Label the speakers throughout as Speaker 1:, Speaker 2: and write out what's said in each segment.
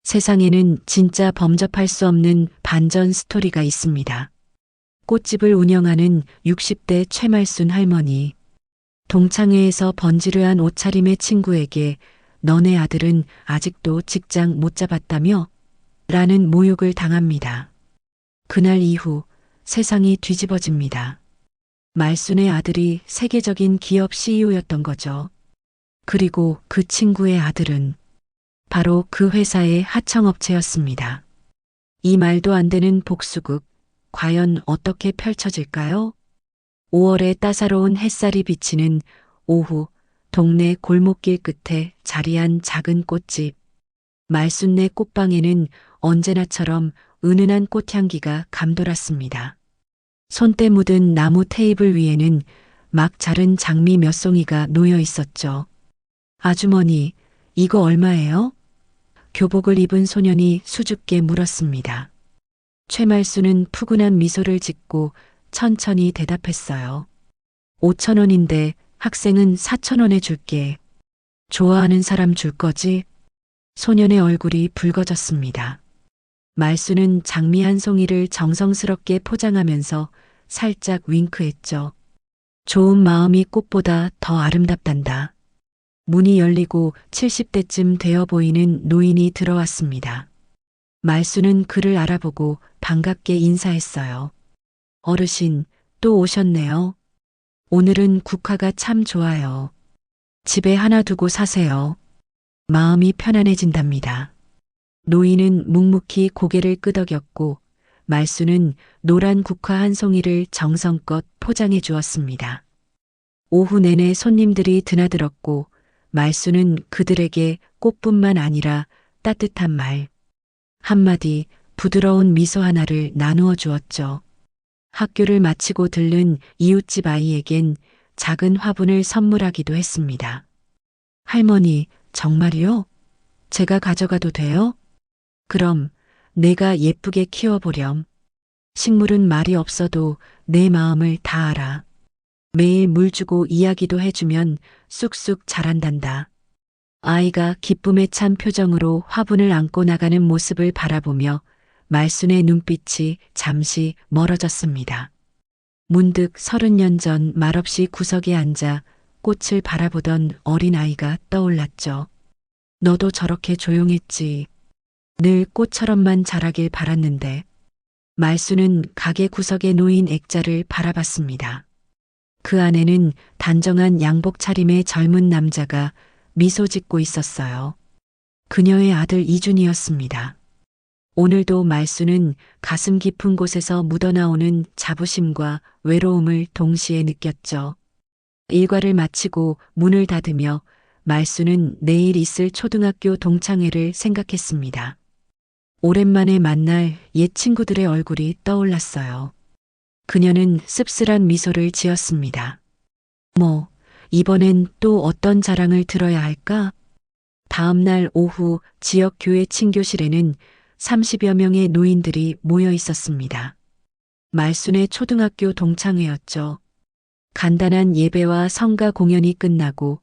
Speaker 1: 세상에는 진짜 범접할 수 없는 반전 스토리가 있습니다. 꽃집을 운영하는 60대 최말순 할머니. 동창회에서 번지르한 옷차림의 친구에게 너네 아들은 아직도 직장 못 잡았다며? 라는 모욕을 당합니다. 그날 이후 세상이 뒤집어집니다. 말순의 아들이 세계적인 기업 CEO였던 거죠. 그리고 그 친구의 아들은 바로 그 회사의 하청업체였습니다. 이 말도 안 되는 복수극, 과연 어떻게 펼쳐질까요? 5월의 따사로운 햇살이 비치는 오후, 동네 골목길 끝에 자리한 작은 꽃집. 말순네 꽃방에는 언제나처럼 은은한 꽃향기가 감돌았습니다. 손때 묻은 나무 테이블 위에는 막 자른 장미 몇 송이가 놓여 있었죠. 아주머니, 이거 얼마예요? 교복을 입은 소년이 수줍게 물었습니다. 최말수는 푸근한 미소를 짓고 천천히 대답했어요. 5,000원인데 학생은 4,000원에 줄게. 좋아하는 사람 줄 거지? 소년의 얼굴이 붉어졌습니다. 말수는 장미 한 송이를 정성스럽게 포장하면서 살짝 윙크했죠. 좋은 마음이 꽃보다 더 아름답단다. 문이 열리고 70대쯤 되어 보이는 노인이 들어왔습니다. 말수는 그를 알아보고 반갑게 인사했어요. 어르신, 또 오셨네요. 오늘은 국화가 참 좋아요. 집에 하나 두고 사세요. 마음이 편안해진답니다. 노인은 묵묵히 고개를 끄덕였고 말수는 노란 국화 한 송이를 정성껏 포장해 주었습니다. 오후 내내 손님들이 드나들었고 말수는 그들에게 꽃뿐만 아니라 따뜻한 말, 한마디 부드러운 미소 하나를 나누어 주었죠. 학교를 마치고 들른 이웃집 아이에겐 작은 화분을 선물하기도 했습니다. 할머니, 정말이요? 제가 가져가도 돼요? 그럼 내가 예쁘게 키워보렴. 식물은 말이 없어도 내 마음을 다 알아. 매일 물 주고 이야기도 해주면 쑥쑥 자란단다. 아이가 기쁨에 찬 표정으로 화분을 안고 나가는 모습을 바라보며 말순의 눈빛이 잠시 멀어졌습니다. 문득 30년 전 말없이 구석에 앉아 꽃을 바라보던 어린아이가 떠올랐죠. 너도 저렇게 조용했지. 늘 꽃처럼만 자라길 바랐는데. 말수는 가게 구석에 놓인 액자를 바라봤습니다. 그 안에는 단정한 양복 차림의 젊은 남자가 미소 짓고 있었어요. 그녀의 아들 이준이었습니다. 오늘도 말수는 가슴 깊은 곳에서 묻어나오는 자부심과 외로움을 동시에 느꼈죠. 일과를 마치고 문을 닫으며 말수는 내일 있을 초등학교 동창회를 생각했습니다. 오랜만에 만날 옛 친구들의 얼굴이 떠올랐어요. 그녀는 씁쓸한 미소를 지었습니다. 이번엔 또 어떤 자랑을 들어야 할까? 다음 날 오후 지역 교회 친교실에는 30여 명의 노인들이 모여 있었습니다. 말순의 초등학교 동창회였죠. 간단한 예배와 성가 공연이 끝나고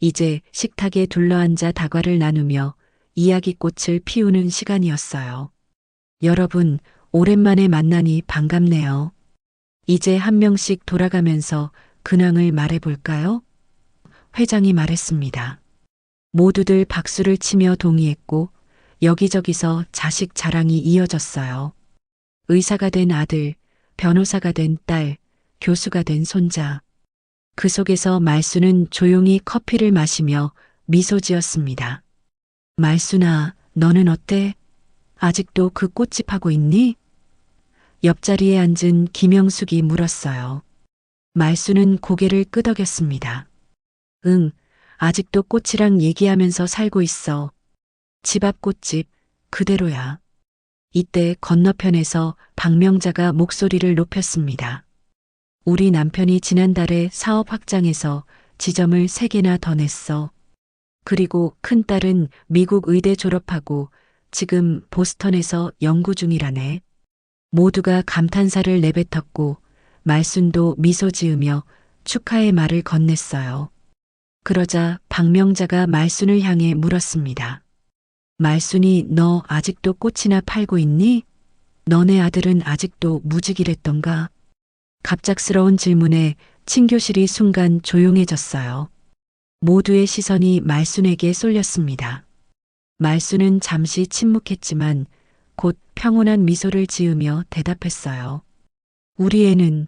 Speaker 1: 이제 식탁에 둘러앉아 다과를 나누며 이야기꽃을 피우는 시간이었어요. 여러분, 오랜만에 만나니 반갑네요. 이제 한 명씩 돌아가면서 근황을 말해볼까요? 회장이 말했습니다. 모두들 박수를 치며 동의했고 여기저기서 자식 자랑이 이어졌어요. 의사가 된 아들, 변호사가 된 딸, 교수가 된 손자. 그 속에서 말수는 조용히 커피를 마시며 미소 지었습니다. 말순아, 너는 어때? 아직도 그 꽃집 하고 있니? 옆자리에 앉은 김영숙이 물었어요. 말수는 고개를 끄덕였습니다. 응, 아직도 꽃이랑 얘기하면서 살고 있어. 집 앞 꽃집, 그대로야. 이때 건너편에서 박명자가 목소리를 높였습니다. 우리 남편이 지난달에 사업 확장해서 지점을 3개나 더 냈어. 그리고 큰딸은 미국 의대 졸업하고 지금 보스턴에서 연구 중이라네. 모두가 감탄사를 내뱉었고 말순도 미소 지으며 축하의 말을 건넸어요. 그러자 박명자가 말순을 향해 물었습니다. 말순이 너 아직도 꽃이나 팔고 있니? 너네 아들은 아직도 무직이랬던가? 갑작스러운 질문에 친교실이 순간 조용해졌어요. 모두의 시선이 말순에게 쏠렸습니다. 말순은 잠시 침묵했지만 곧 평온한 미소를 지으며 대답했어요. 우리 애는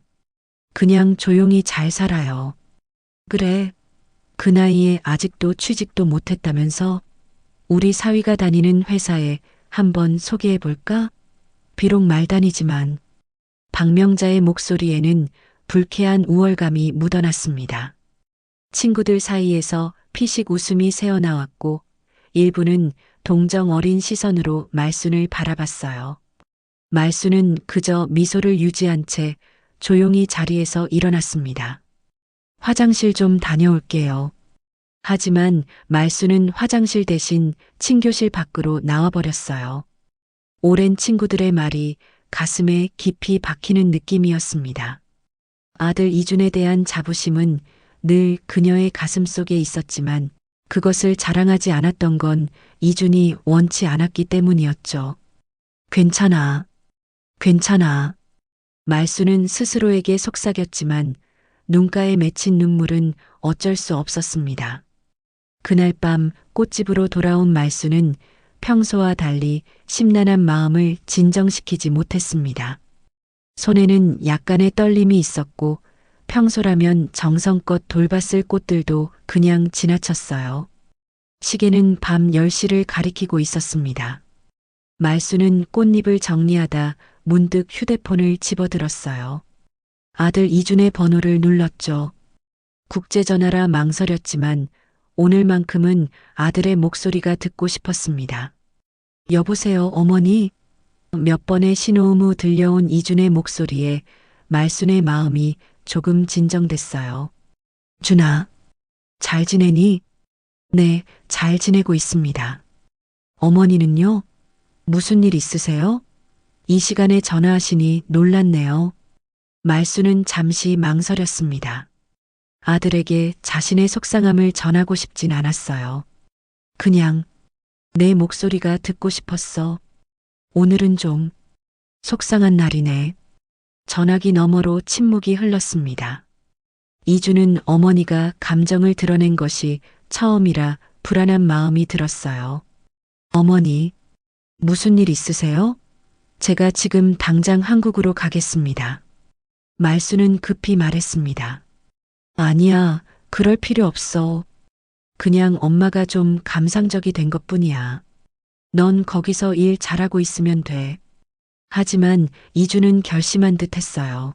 Speaker 1: 그냥 조용히 잘 살아요. 그래, 그 나이에 아직도 취직도 못했다면서? 우리 사위가 다니는 회사에 한번 소개해 볼까? 비록 말단이지만 박명자의 목소리에는 불쾌한 우월감이 묻어났습니다. 친구들 사이에서 피식 웃음이 새어나왔고 일부는 동정 어린 시선으로 말순을 바라봤어요. 말순은 그저 미소를 유지한 채 조용히 자리에서 일어났습니다. 화장실 좀 다녀올게요. 하지만 말순은 화장실 대신 친교실 밖으로 나와버렸어요. 오랜 친구들의 말이 가슴에 깊이 박히는 느낌이었습니다. 아들 이준에 대한 자부심은 늘 그녀의 가슴 속에 있었지만 그것을 자랑하지 않았던 건 이준이 원치 않았기 때문이었죠. 괜찮아. 괜찮아. 말수는 스스로에게 속삭였지만 눈가에 맺힌 눈물은 어쩔 수 없었습니다. 그날 밤 꽃집으로 돌아온 말수는 평소와 달리 심란한 마음을 진정시키지 못했습니다. 손에는 약간의 떨림이 있었고 평소라면 정성껏 돌봤을 꽃들도 그냥 지나쳤어요. 시계는 밤 10시를 가리키고 있었습니다. 말수는 꽃잎을 정리하다 문득 휴대폰을 집어들었어요. 아들 이준의 번호를 눌렀죠. 국제전화라 망설였지만 오늘만큼은 아들의 목소리가 듣고 싶었습니다. 여보세요, 어머니? 몇 번의 신호음 후 들려온 이준의 목소리에 말순의 마음이 조금 진정됐어요. 준아, 잘 지내니? 네, 잘 지내고 있습니다. 어머니는요? 무슨 일 있으세요? 이 시간에 전화하시니 놀랐네요. 말수는 잠시 망설였습니다. 아들에게 자신의 속상함을 전하고 싶진 않았어요. 그냥 내 목소리가 듣고 싶었어. 오늘은 좀 속상한 날이네. 전화기 너머로 침묵이 흘렀습니다. 이주는 어머니가 감정을 드러낸 것이 처음이라 불안한 마음이 들었어요. 어머니, 무슨 일 있으세요? 제가 지금 당장 한국으로 가겠습니다. 말수는 급히 말했습니다. 아니야, 그럴 필요 없어. 그냥 엄마가 좀 감상적이 된 것뿐이야. 넌 거기서 일 잘하고 있으면 돼. 하지만 이주는 결심한 듯 했어요.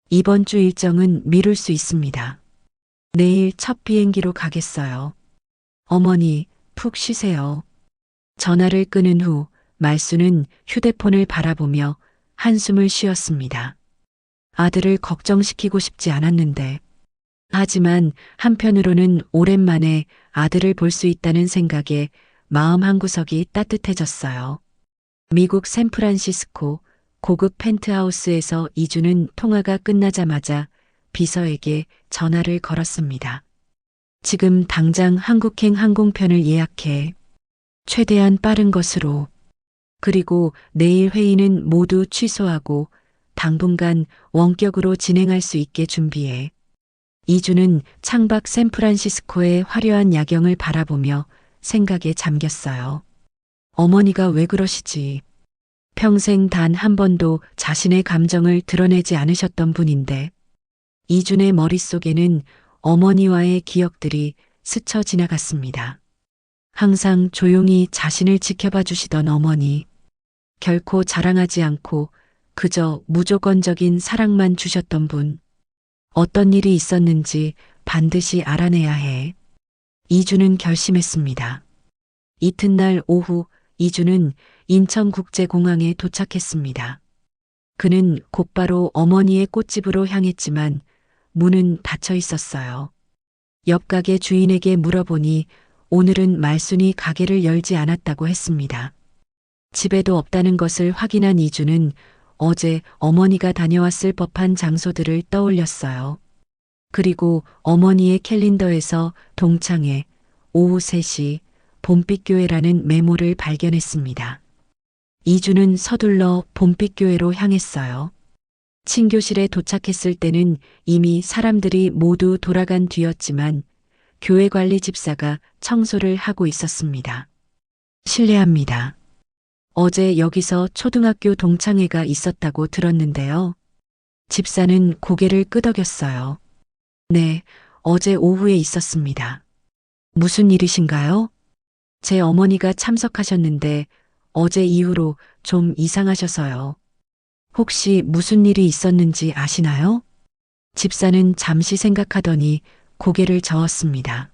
Speaker 1: 이번 주 일정은 미룰 수 있습니다. 내일 첫 비행기로 가겠어요. 어머니, 푹 쉬세요. 전화를 끊은 후 말수는 휴대폰을 바라보며 한숨을 쉬었습니다. 아들을 걱정시키고 싶지 않았는데, 하지만 한편으로는 오랜만에 아들을 볼 수 있다는 생각에 마음 한구석이 따뜻해졌어요. 미국 샌프란시스코 고급 펜트하우스에서 이주는 통화가 끝나자마자 비서에게 전화를 걸었습니다. 지금 당장 한국행 항공편을 예약해. 최대한 빠른 것으로. 그리고 내일 회의는 모두 취소하고 당분간 원격으로 진행할 수 있게 준비해. 이주는 창밖 샌프란시스코의 화려한 야경을 바라보며 생각에 잠겼어요. 어머니가 왜 그러시지? 평생 단 한 번도 자신의 감정을 드러내지 않으셨던 분인데 이준의 머릿속에는 어머니와의 기억들이 스쳐 지나갔습니다. 항상 조용히 자신을 지켜봐 주시던 어머니. 결코 자랑하지 않고 그저 무조건적인 사랑만 주셨던 분. 어떤 일이 있었는지 반드시 알아내야 해. 이주는 결심했습니다. 이튿날 오후 이주는 인천국제공항에 도착했습니다. 그는 곧바로 어머니의 꽃집으로 향했지만 문은 닫혀 있었어요. 옆 가게 주인에게 물어보니 오늘은 말순이 가게를 열지 않았다고 했습니다. 집에도 없다는 것을 확인한 이주는 어제 어머니가 다녀왔을 법한 장소들을 떠올렸어요. 그리고 어머니의 캘린더에서 동창회 오후 3시 봄빛교회라는 메모를 발견했습니다. 이주는 서둘러 봄빛교회로 향했어요. 친교실에 도착했을 때는 이미 사람들이 모두 돌아간 뒤였지만 교회 관리 집사가 청소를 하고 있었습니다. 실례합니다. 어제 여기서 초등학교 동창회가 있었다고 들었는데요. 집사는 고개를 끄덕였어요. 네, 어제 오후에 있었습니다. 무슨 일이신가요? 제 어머니가 참석하셨는데 어제 이후로 좀 이상하셔서요. 혹시 무슨 일이 있었는지 아시나요? 집사는 잠시 생각하더니 고개를 저었습니다.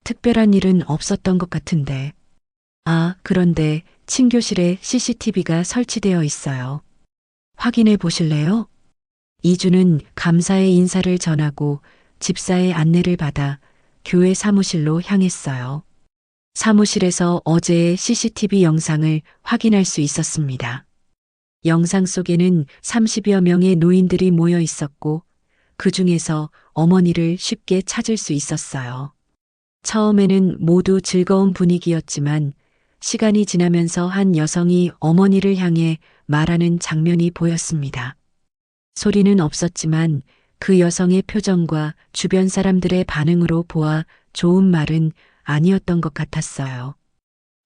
Speaker 1: 특별한 일은 없었던 것 같은데. 아, 그런데 친교실에 CCTV가 설치되어 있어요. 확인해 보실래요? 이주는 감사의 인사를 전하고 집사의 안내를 받아 교회 사무실로 향했어요. 사무실에서 어제의 CCTV 영상을 확인할 수 있었습니다. 영상 속에는 30여 명의 노인들이 모여 있었고 그 중에서 어머니를 쉽게 찾을 수 있었어요. 처음에는 모두 즐거운 분위기였지만 시간이 지나면서 한 여성이 어머니를 향해 말하는 장면이 보였습니다. 소리는 없었지만 그 여성의 표정과 주변 사람들의 반응으로 보아 좋은 말은 아니었던 것 같았어요.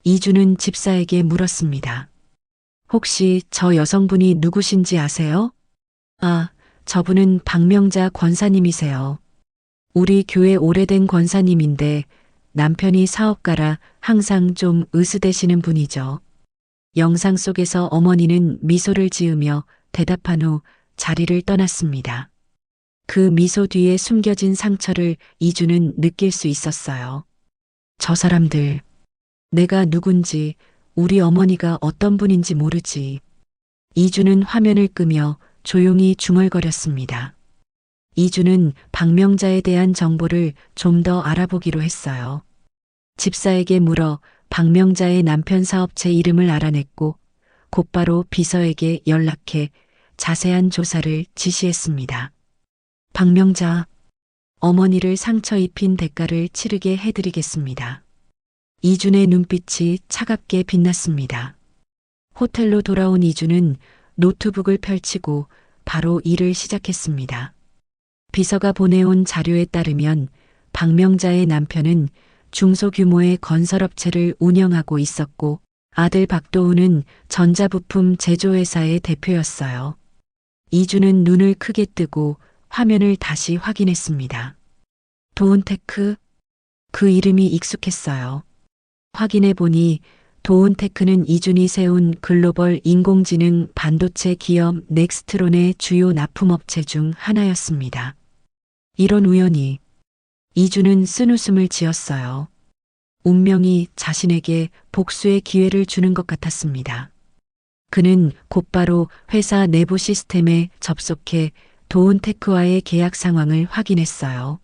Speaker 1: 이주는 집사에게 물었습니다. 혹시 저 여성분이 누구신지 아세요? 아, 저분은 박명자 권사님이세요. 우리 교회 오래된 권사님인데 남편이 사업가라 항상 좀 으스대시는 분이죠. 영상 속에서 어머니는 미소를 지으며 대답한 후 자리를 떠났습니다. 그 미소 뒤에 숨겨진 상처를 이주는 느낄 수 있었어요. 저 사람들, 내가 누군지, 우리 어머니가 어떤 분인지 모르지. 이주는 화면을 끄며 조용히 중얼거렸습니다. 이주는 박명자에 대한 정보를 좀 더 알아보기로 했어요. 집사에게 물어 박명자의 남편 사업체 이름을 알아냈고 곧바로 비서에게 연락해 자세한 조사를 지시했습니다. 박명자, 어머니를 상처 입힌 대가를 치르게 해드리겠습니다. 이준의 눈빛이 차갑게 빛났습니다. 호텔로 돌아온 이준은 노트북을 펼치고 바로 일을 시작했습니다. 비서가 보내온 자료에 따르면 박명자의 남편은 중소규모의 건설업체를 운영하고 있었고 아들 박도우는 전자부품 제조회사의 대표였어요. 이주는 눈을 크게 뜨고 화면을 다시 확인했습니다. 도운테크? 그 이름이 익숙했어요. 확인해 보니 도운테크는 이준이 세운 글로벌 인공지능 반도체 기업 넥스트론의 주요 납품업체 중 하나였습니다. 이런 우연이. 이주는 쓴웃음을 지었어요. 운명이 자신에게 복수의 기회를 주는 것 같았습니다. 그는 곧바로 회사 내부 시스템에 접속해 도운테크와의 계약 상황을 확인했어요.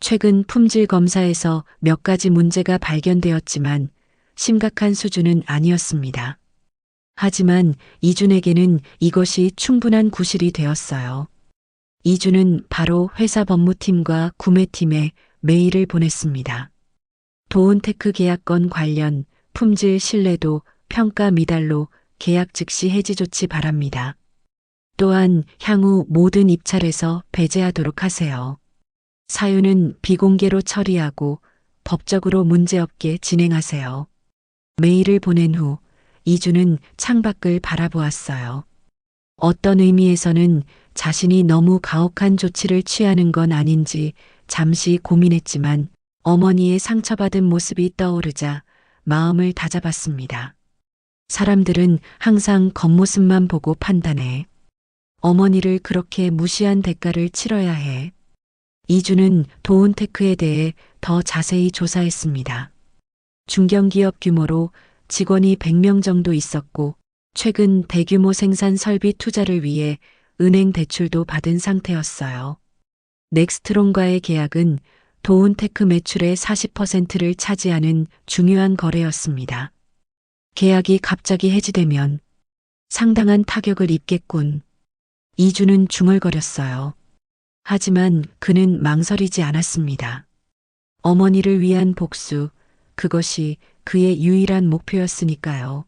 Speaker 1: 최근 품질 검사에서 몇 가지 문제가 발견되었지만 심각한 수준은 아니었습니다. 하지만 이준에게는 이것이 충분한 구실이 되었어요. 이준은 바로 회사 법무팀과 구매팀에 메일을 보냈습니다. 도운테크 계약건 관련 품질 신뢰도 평가 미달로 계약 즉시 해지 조치 바랍니다. 또한 향후 모든 입찰에서 배제하도록 하세요. 사유는 비공개로 처리하고 법적으로 문제없게 진행하세요. 메일을 보낸 후 이주는 창밖을 바라보았어요. 어떤 의미에서는 자신이 너무 가혹한 조치를 취하는 건 아닌지 잠시 고민했지만 어머니의 상처받은 모습이 떠오르자 마음을 다잡았습니다. 사람들은 항상 겉모습만 보고 판단해. 어머니를 그렇게 무시한 대가를 치러야 해. 이주는 도운테크에 대해 더 자세히 조사했습니다. 중견기업 규모로 직원이 100명 정도 있었고 최근 대규모 생산 설비 투자를 위해 은행 대출도 받은 상태였어요. 넥스트론과의 계약은 도운테크 매출의 40%를 차지하는 중요한 거래였습니다. 계약이 갑자기 해지되면 상당한 타격을 입겠군. 이주는 중얼거렸어요. 하지만 그는 망설이지 않았습니다. 어머니를 위한 복수, 그것이 그의 유일한 목표였으니까요.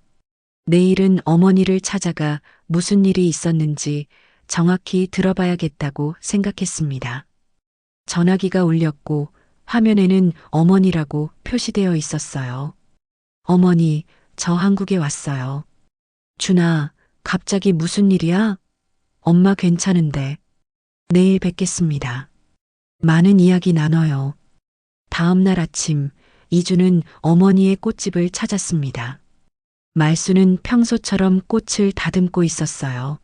Speaker 1: 내일은 어머니를 찾아가 무슨 일이 있었는지 정확히 들어봐야겠다고 생각했습니다. 전화기가 울렸고 화면에는 어머니라고 표시되어 있었어요. 어머니, 저 한국에 왔어요. 준아, 갑자기 무슨 일이야? 엄마 괜찮은데. 내일 뵙겠습니다. 많은 이야기 나눠요. 다음 날 아침, 이주는 어머니의 꽃집을 찾았습니다. 말순은 평소처럼 꽃을 다듬고 있었어요.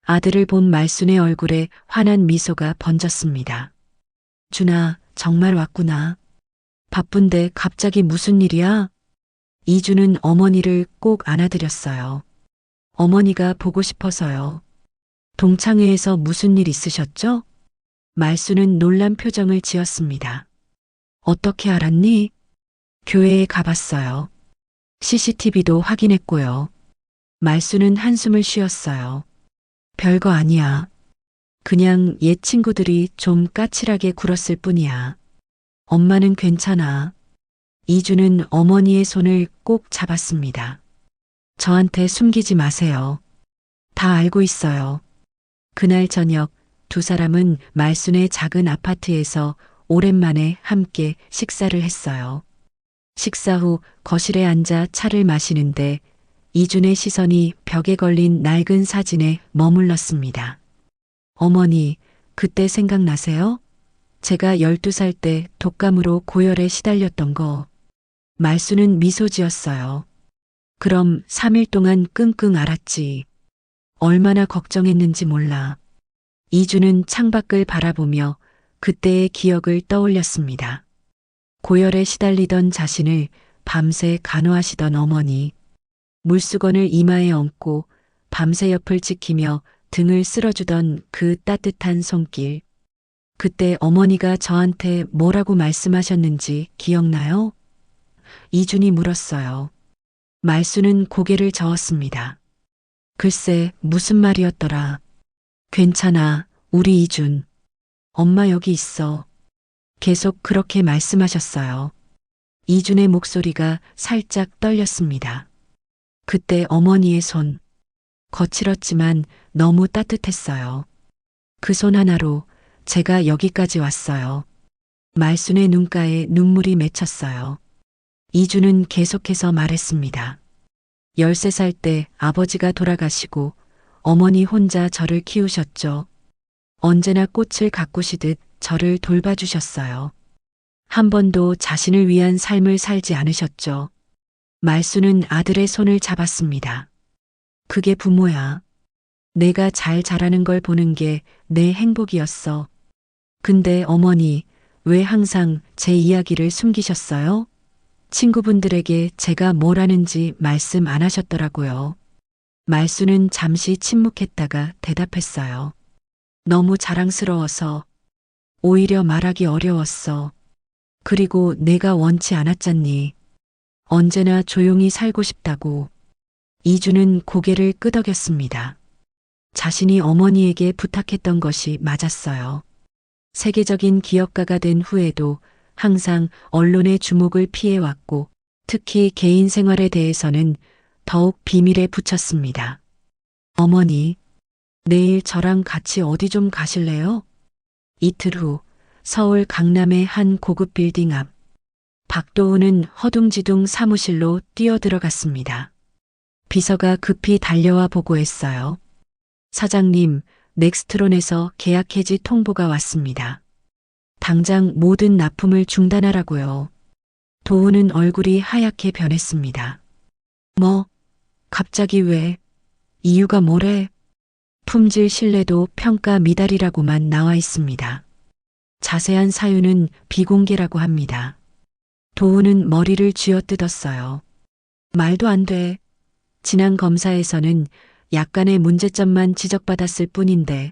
Speaker 1: 아들을 본 말순의 얼굴에 환한 미소가 번졌습니다. 준아, 정말 왔구나. 바쁜데 갑자기 무슨 일이야? 이주는 어머니를 꼭 안아드렸어요. 어머니가 보고 싶어서요. 동창회에서 무슨 일 있으셨죠? 말순은 놀란 표정을 지었습니다. 어떻게 알았니? 교회에 가봤어요. CCTV도 확인했고요. 말순은 한숨을 쉬었어요. 별거 아니야. 그냥 옛 친구들이 좀 까칠하게 굴었을 뿐이야. 엄마는 괜찮아. 이주는 어머니의 손을 꼭 잡았습니다. 저한테 숨기지 마세요. 다 알고 있어요. 그날 저녁 두 사람은 말순의 작은 아파트에서 오랜만에 함께 식사를 했어요. 식사 후 거실에 앉아 차를 마시는데 이준의 시선이 벽에 걸린 낡은 사진에 머물렀습니다. 어머니, 그때 생각나세요? 제가 12살 때 독감으로 고열에 시달렸던 거. 말순은 미소 지었어요. 그럼 3일 동안 끙끙 앓았지. 얼마나 걱정했는지 몰라. 이주는 창밖을 바라보며 그때의 기억을 떠올렸습니다. 고열에 시달리던 자신을 밤새 간호하시던 어머니, 물수건을 이마에 얹고 밤새 옆을 지키며 등을 쓸어주던 그 따뜻한 손길. 그때 어머니가 저한테 뭐라고 말씀하셨는지 기억나요? 이준이 물었어요. 말수는 고개를 저었습니다. 글쎄, 무슨 말이었더라. 괜찮아, 우리 이준. 엄마 여기 있어. 계속 그렇게 말씀하셨어요. 이준의 목소리가 살짝 떨렸습니다. 그때 어머니의 손. 거칠었지만 너무 따뜻했어요. 그 손 하나로 제가 여기까지 왔어요. 말순의 눈가에 눈물이 맺혔어요. 이주는 계속해서 말했습니다. 13살 때 아버지가 돌아가시고 어머니 혼자 저를 키우셨죠. 언제나 꽃을 가꾸시듯 저를 돌봐주셨어요. 한 번도 자신을 위한 삶을 살지 않으셨죠. 말순은 아들의 손을 잡았습니다. 그게 부모야. 내가 잘 자라는 걸 보는 게 내 행복이었어. 근데 어머니, 왜 항상 제 이야기를 숨기셨어요? 친구분들에게 제가 뭘 하는지 말씀 안 하셨더라고요. 말수는 잠시 침묵했다가 대답했어요. 너무 자랑스러워서, 오히려 말하기 어려웠어. 그리고 내가 원치 않았잖니. 언제나 조용히 살고 싶다고. 이주는 고개를 끄덕였습니다. 자신이 어머니에게 부탁했던 것이 맞았어요. 세계적인 기업가가 된 후에도 항상 언론의 주목을 피해왔고 특히 개인 생활에 대해서는 더욱 비밀에 붙였습니다. 어머니, 내일 저랑 같이 어디 좀 가실래요? 이틀 후 서울 강남의 한 고급 빌딩 앞 박도우는 허둥지둥 사무실로 뛰어들어갔습니다. 비서가 급히 달려와 보고했어요. 사장님, 넥스트론에서 계약 해지 통보가 왔습니다. 당장 모든 납품을 중단하라고요. 도우는 얼굴이 하얗게 변했습니다. 뭐? 갑자기 왜? 이유가 뭐래? 품질 신뢰도 평가 미달이라고만 나와 있습니다. 자세한 사유는 비공개라고 합니다. 도우는 머리를 쥐어뜯었어요. 말도 안 돼. 지난 검사에서는 약간의 문제점만 지적받았을 뿐인데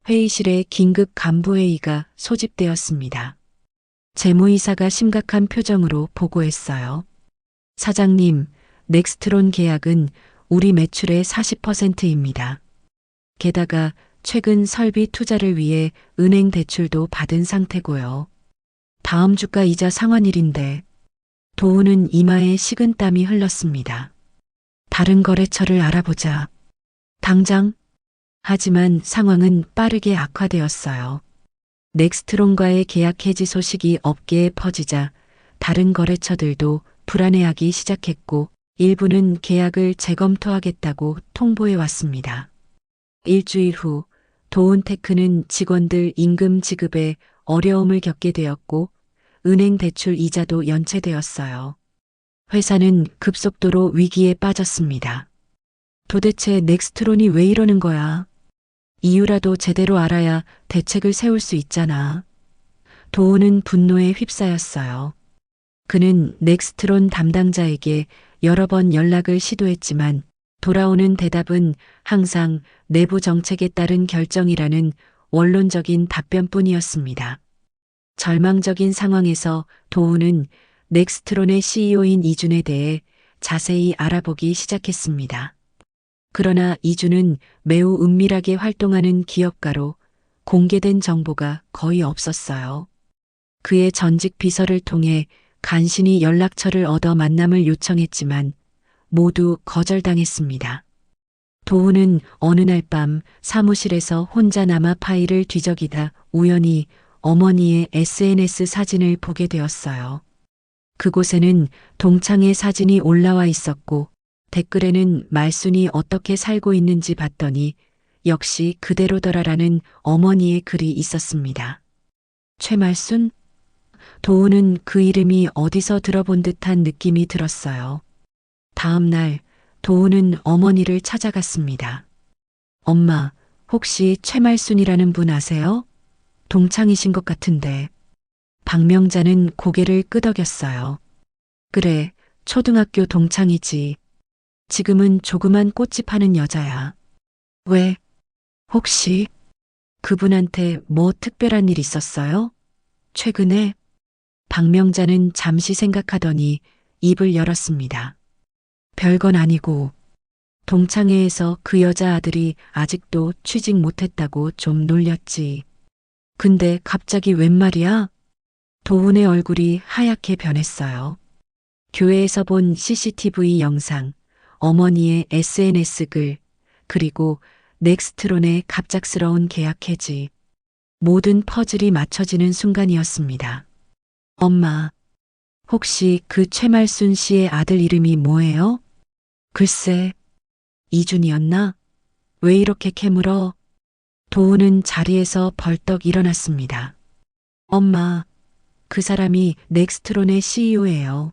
Speaker 1: 회의실에 긴급 간부회의가 소집되었습니다. 재무이사가 심각한 표정으로 보고했어요. 사장님, 넥스트론 계약은 우리 매출의 40%입니다. 게다가 최근 설비 투자를 위해 은행 대출도 받은 상태고요. 다음 주가 이자 상환일인데 도우는 이마에 식은땀이 흘렀습니다. 다른 거래처를 알아보자. 당장. 하지만 상황은 빠르게 악화되었어요. 넥스트론과의 계약 해지 소식이 업계에 퍼지자 다른 거래처들도 불안해하기 시작했고 일부는 계약을 재검토하겠다고 통보해 왔습니다. 일주일 후 도운테크는 직원들 임금 지급에 어려움을 겪게 되었고 은행 대출 이자도 연체되었어요. 회사는 급속도로 위기에 빠졌습니다. 도대체 넥스트론이 왜 이러는 거야? 이유라도 제대로 알아야 대책을 세울 수 있잖아. 도우는 분노에 휩싸였어요. 그는 넥스트론 담당자에게 여러 번 연락을 시도했지만 돌아오는 대답은 항상 내부 정책에 따른 결정이라는 원론적인 답변뿐이었습니다. 절망적인 상황에서 도우는 넥스트론의 CEO인 이준에 대해 자세히 알아보기 시작했습니다. 그러나 이준은 매우 은밀하게 활동하는 기업가로 공개된 정보가 거의 없었어요. 그의 전직 비서를 통해 간신히 연락처를 얻어 만남을 요청했지만 모두 거절당했습니다. 도우는 어느 날 밤 사무실에서 혼자 남아 파일을 뒤적이다 우연히 어머니의 SNS 사진을 보게 되었어요. 그곳에는 동창의 사진이 올라와 있었고 댓글에는 말순이 어떻게 살고 있는지 봤더니 역시 그대로더라라는 어머니의 글이 있었습니다. 최말순? 도우는 그 이름이 어디서 들어본 듯한 느낌이 들었어요. 다음 날 도우는 어머니를 찾아갔습니다. 엄마, 혹시 최말순이라는 분 아세요? 동창이신 것 같은데. 박명자는 고개를 끄덕였어요. 그래, 초등학교 동창이지. 지금은 조그만 꽃집 하는 여자야. 왜? 혹시 그분한테 뭐 특별한 일 있었어요? 최근에? 박명자는 잠시 생각하더니 입을 열었습니다. 별건 아니고 동창회에서 그 여자 아들이 아직도 취직 못했다고 좀 놀렸지. 근데 갑자기 웬 말이야? 도훈의 얼굴이 하얗게 변했어요. 교회에서 본 CCTV 영상, 어머니의 SNS 글, 그리고 넥스트론의 갑작스러운 계약 해지. 모든 퍼즐이 맞춰지는 순간이었습니다. 엄마, 혹시 그 최말순 씨의 아들 이름이 뭐예요? 글쎄, 이준이었나? 왜 이렇게 캐물어? 도우는 자리에서 벌떡 일어났습니다. 엄마, 그 사람이 넥스트론의 CEO예요.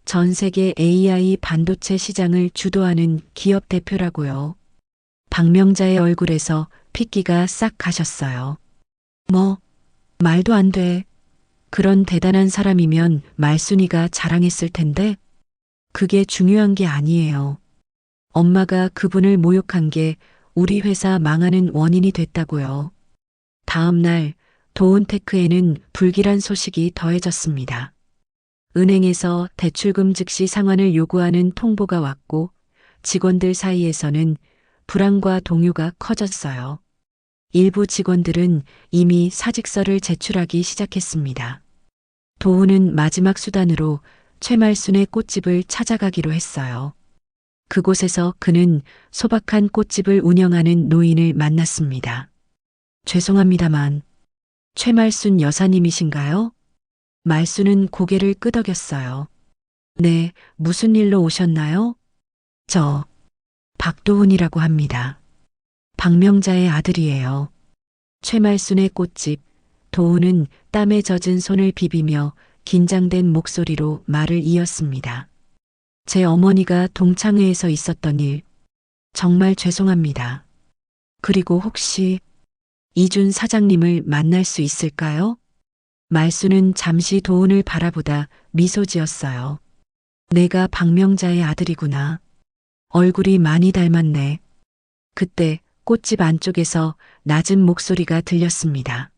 Speaker 1: 전 세계 AI 반도체 시장을 주도하는 기업 대표라고요. 박명자의 얼굴에서 핏기가 싹 가셨어요. 뭐, 말도 안 돼. 그런 대단한 사람이면 말순이가 자랑했을 텐데, 그게 중요한 게 아니에요. 엄마가 그분을 모욕한 게 우리 회사 망하는 원인이 됐다고요. 다음 날 도운테크에는 불길한 소식이 더해졌습니다. 은행에서 대출금 즉시 상환을 요구하는 통보가 왔고 직원들 사이에서는 불안과 동요가 커졌어요. 일부 직원들은 이미 사직서를 제출하기 시작했습니다. 도우는 마지막 수단으로 최말순의 꽃집을 찾아가기로 했어요. 그곳에서 그는 소박한 꽃집을 운영하는 노인을 만났습니다. 죄송합니다만 최말순 여사님이신가요? 말순은 고개를 끄덕였어요. 네, 무슨 일로 오셨나요? 저 박도훈이라고 합니다. 박명자의 아들이에요. 최말순의 꽃집. 도훈은 땀에 젖은 손을 비비며 긴장된 목소리로 말을 이었습니다. 제 어머니가 동창회에서 있었던 일, 정말 죄송합니다. 그리고 혹시 이준 사장님을 만날 수 있을까요? 말순은 잠시 도훈을 바라보다 미소 지었어요. 내가 박명자의 아들이구나. 얼굴이 많이 닮았네. 그때 꽃집 안쪽에서 낮은 목소리가 들렸습니다.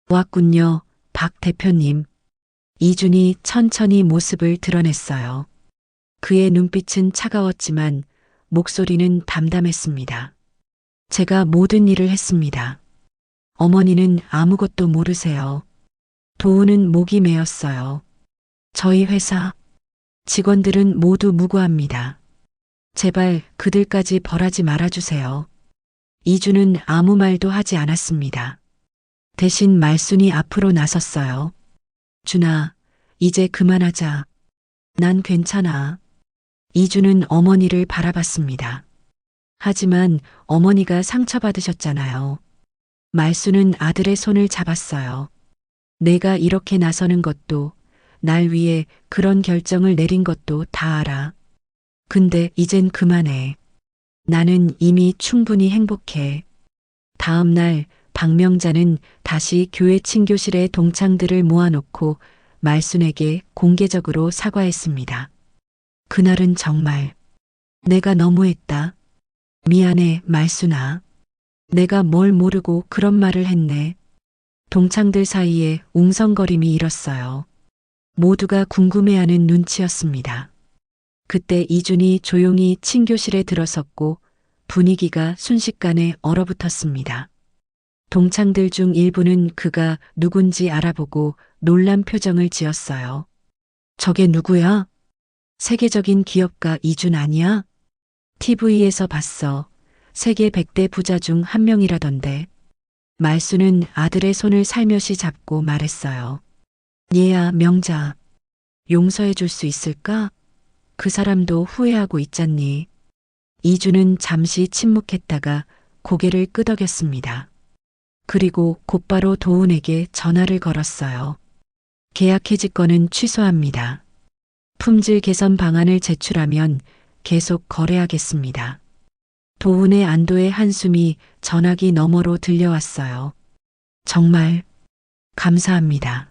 Speaker 1: 왔군요, 박 대표님. 이준이 천천히 모습을 드러냈어요. 그의 눈빛은 차가웠지만 목소리는 담담했습니다. 제가 모든 일을 했습니다. 어머니는 아무것도 모르세요. 도우는 목이 메었어요. 저희 회사 직원들은 모두 무고합니다. 제발 그들까지 벌하지 말아주세요. 이주는 아무 말도 하지 않았습니다. 대신 말순이 앞으로 나섰어요. 준아, 이제 그만하자. 난 괜찮아. 이주는 어머니를 바라봤습니다. 하지만 어머니가 상처받으셨잖아요. 말수는 아들의 손을 잡았어요. 내가 이렇게 나서는 것도, 날 위해 그런 결정을 내린 것도 다 알아. 근데 이젠 그만해. 나는 이미 충분히 행복해. 다음 날 박명자는 다시 교회 친교실에 동창들을 모아놓고 말순에게 공개적으로 사과했습니다. 그날은 정말 내가 너무했다. 미안해, 말순아. 내가 뭘 모르고 그런 말을 했네. 동창들 사이에 웅성거림이 일었어요. 모두가 궁금해하는 눈치였습니다. 그때 이준이 조용히 친교실에 들어섰고 분위기가 순식간에 얼어붙었습니다. 동창들 중 일부는 그가 누군지 알아보고 놀란 표정을 지었어요. 저게 누구야? 세계적인 기업가 이준 아니야? TV에서 봤어. 세계 100대 부자 중 한 명이라던데. 말수는 아들의 손을 살며시 잡고 말했어요. 얘야, 명자. 용서해 줄 수 있을까? 그 사람도 후회하고 있잖니. 이주는 잠시 침묵했다가 고개를 끄덕였습니다. 그리고 곧바로 도훈에게 전화를 걸었어요. 계약 해지권은 취소합니다. 품질 개선 방안을 제출하면 계속 거래하겠습니다. 도훈의 안도의 한숨이 전화기 너머로 들려왔어요. 정말 감사합니다.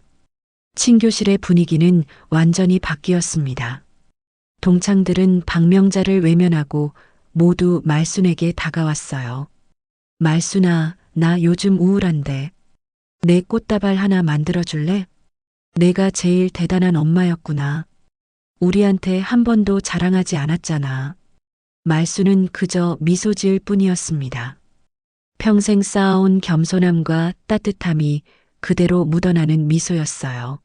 Speaker 1: 친교실의 분위기는 완전히 바뀌었습니다. 동창들은 박명자를 외면하고 모두 말순에게 다가왔어요. 말순아, 나 요즘 우울한데 내 꽃다발 하나 만들어줄래? 내가 제일 대단한 엄마였구나. 우리한테 한 번도 자랑하지 않았잖아. 말수는 그저 미소 지을 뿐이었습니다. 평생 쌓아온 겸손함과 따뜻함이 그대로 묻어나는 미소였어요.